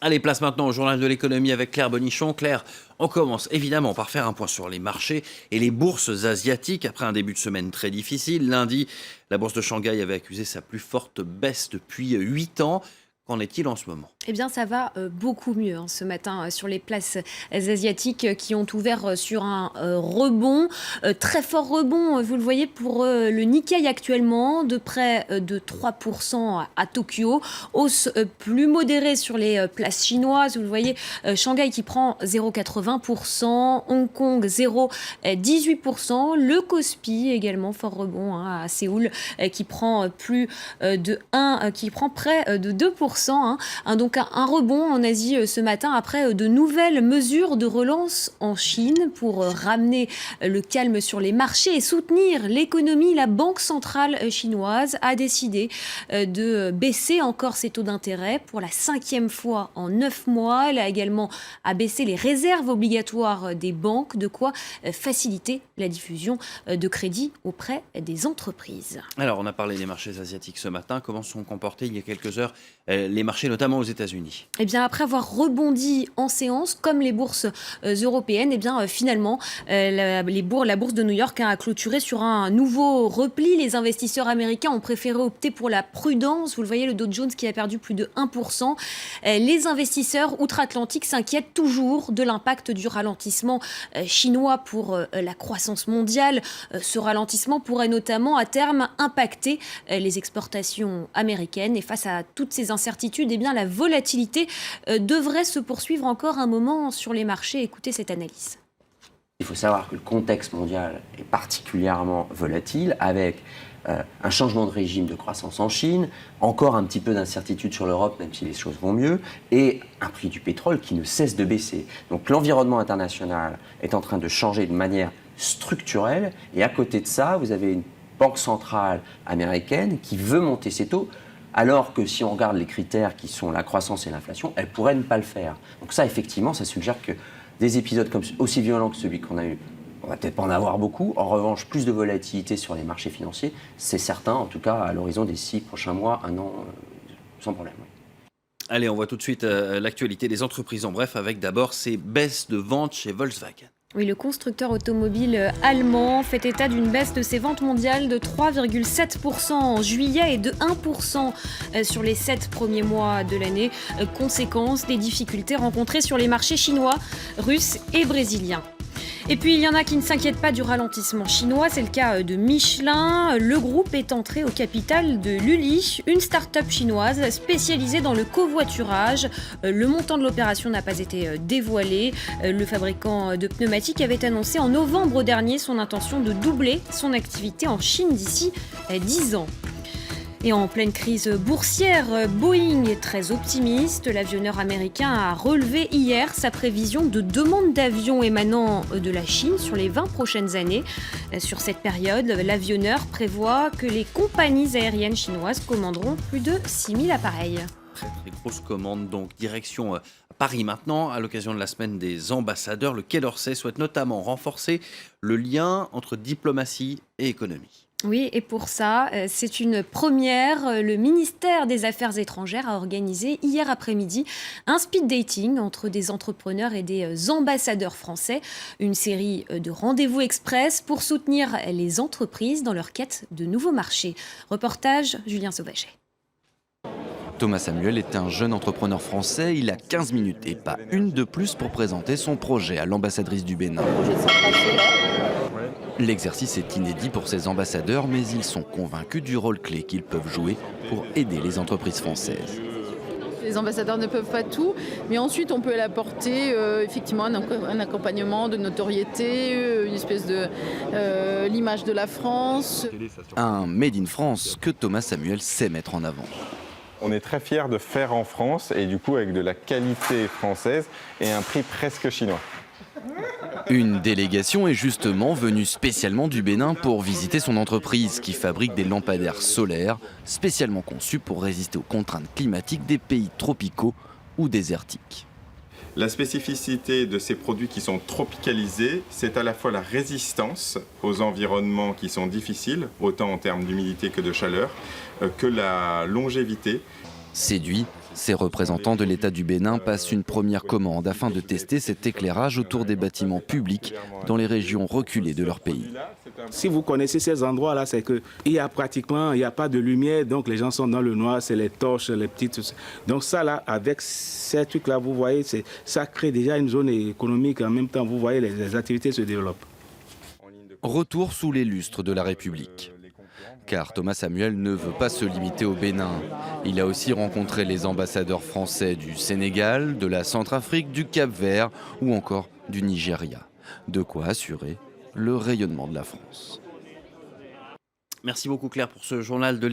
Allez, place maintenant au journal de l'économie avec Claire Bonichon. Claire, on commence évidemment par faire un point sur les marchés et les bourses asiatiques après un début de semaine très difficile. Lundi, la bourse de Shanghai avait accusé sa plus forte baisse depuis 8 ans. Qu'en est-il en ce moment ? Eh bien, ça va beaucoup mieux ce matin sur les places asiatiques qui ont ouvert sur un rebond, très fort rebond, vous le voyez, pour le Nikkei actuellement, de près de 3% à Tokyo. Hausse plus modérée sur les places chinoises, vous le voyez, Shanghai qui prend 0,80%, Hong Kong 0,18%, le Kospi également fort rebond à Séoul qui prend près de 2%. Donc un rebond en Asie ce matin après de nouvelles mesures de relance en Chine pour ramener le calme sur les marchés et soutenir l'économie. La Banque centrale chinoise a décidé de baisser encore ses taux d'intérêt pour la 5e fois en 9 mois. Elle a également abaissé les réserves obligatoires des banques, de quoi faciliter la diffusion de crédits auprès des entreprises. Alors, on a parlé des marchés asiatiques ce matin. Comment se sont comportés il y a quelques heures les marchés, notamment aux États-Unis ? Eh bien, après avoir rebondi en séance, comme les bourses européennes, eh bien, finalement, la bourse de New York a clôturé sur un nouveau repli. Les investisseurs américains ont préféré opter pour la prudence. Vous le voyez, le Dow Jones qui a perdu plus de 1%. Les investisseurs outre-Atlantique s'inquiètent toujours de l'impact du ralentissement chinois pour la croissance mondiale. Ce ralentissement pourrait notamment, à terme, impacter les exportations américaines. Et face à toutes ces incertitudes, eh bien, la volatilité devrait se poursuivre encore un moment sur les marchés. Écoutez cette analyse. Il faut savoir que le contexte mondial est particulièrement volatile avec un changement de régime de croissance en Chine, encore un petit peu d'incertitude sur l'Europe, même si les choses vont mieux, et un prix du pétrole qui ne cesse de baisser. Donc l'environnement international est en train de changer de manière structurelle, et à côté de ça, vous avez une banque centrale américaine qui veut monter ses taux, alors que si on regarde les critères qui sont la croissance et l'inflation, elle pourrait ne pas le faire. Donc ça, effectivement, ça suggère que des épisodes aussi violents que celui qu'on a eu, on va peut-être pas en avoir beaucoup. En revanche, plus de volatilité sur les marchés financiers, c'est certain, en tout cas à l'horizon des 6 prochains mois, un an, sans problème. Oui. Allez, on voit tout de suite l'actualité des entreprises en bref, avec d'abord ces baisses de ventes chez Volkswagen. Oui, le constructeur automobile allemand fait état d'une baisse de ses ventes mondiales de 3,7% en juillet et de 1% sur les 7 premiers mois de l'année. Conséquence des difficultés rencontrées sur les marchés chinois, russes et brésiliens. Et puis, il y en a qui ne s'inquiètent pas du ralentissement chinois. C'est le cas de Michelin. Le groupe est entré au capital de Luli, une start-up chinoise spécialisée dans le covoiturage. Le montant de l'opération n'a pas été dévoilé. Le fabricant de pneumatiques avait annoncé en novembre dernier son intention de doubler son activité en Chine d'ici 10 ans. Et en pleine crise boursière, Boeing est très optimiste. L'avionneur américain a relevé hier sa prévision de demande d'avions émanant de la Chine sur les 20 prochaines années. Sur cette période, l'avionneur prévoit que les compagnies aériennes chinoises commanderont plus de 6000 appareils. Très grosse commande, donc direction Paris maintenant. À l'occasion de la semaine des ambassadeurs, le Quai d'Orsay souhaite notamment renforcer le lien entre diplomatie et économie. Oui, et pour ça, c'est une première. Le ministère des Affaires étrangères a organisé hier après-midi un speed dating entre des entrepreneurs et des ambassadeurs français. Une série de rendez-vous express pour soutenir les entreprises dans leur quête de nouveaux marchés. Reportage, Julien Sauvaget. Thomas Samuel est un jeune entrepreneur français. Il a 15 minutes et pas une de plus pour présenter son projet à l'ambassadrice du Bénin. L'exercice est inédit pour ces ambassadeurs, mais ils sont convaincus du rôle clé qu'ils peuvent jouer pour aider les entreprises françaises. Les ambassadeurs ne peuvent pas tout, mais ensuite on peut apporter effectivement un accompagnement de notoriété, une espèce de l'image de la France. Un Made in France que Thomas Samuel sait mettre en avant. On est très fiers de faire en France et du coup avec de la qualité française et un prix presque chinois. Une délégation est justement venue spécialement du Bénin pour visiter son entreprise qui fabrique des lampadaires solaires spécialement conçus pour résister aux contraintes climatiques des pays tropicaux ou désertiques. La spécificité de ces produits qui sont tropicalisés, c'est à la fois la résistance aux environnements qui sont difficiles, autant en termes d'humidité que de chaleur, que la longévité. Séduit, Ces représentants de l'État du Bénin passent une première commande afin de tester cet éclairage autour des bâtiments publics dans les régions reculées de leur pays. Si vous connaissez ces endroits-là, c'est qu'il n'y a pas de lumière, donc les gens sont dans le noir, c'est les torches, les petites... Donc ça là, avec ces trucs-là, vous voyez, ça crée déjà une zone économique, en même temps, vous voyez, les activités se développent. Retour sous les lustres de la République. Car Thomas Samuel ne veut pas se limiter au Bénin. Il a aussi rencontré les ambassadeurs français du Sénégal, de la Centrafrique, du Cap-Vert ou encore du Nigeria. De quoi assurer le rayonnement de la France. Merci beaucoup Claire pour ce journal de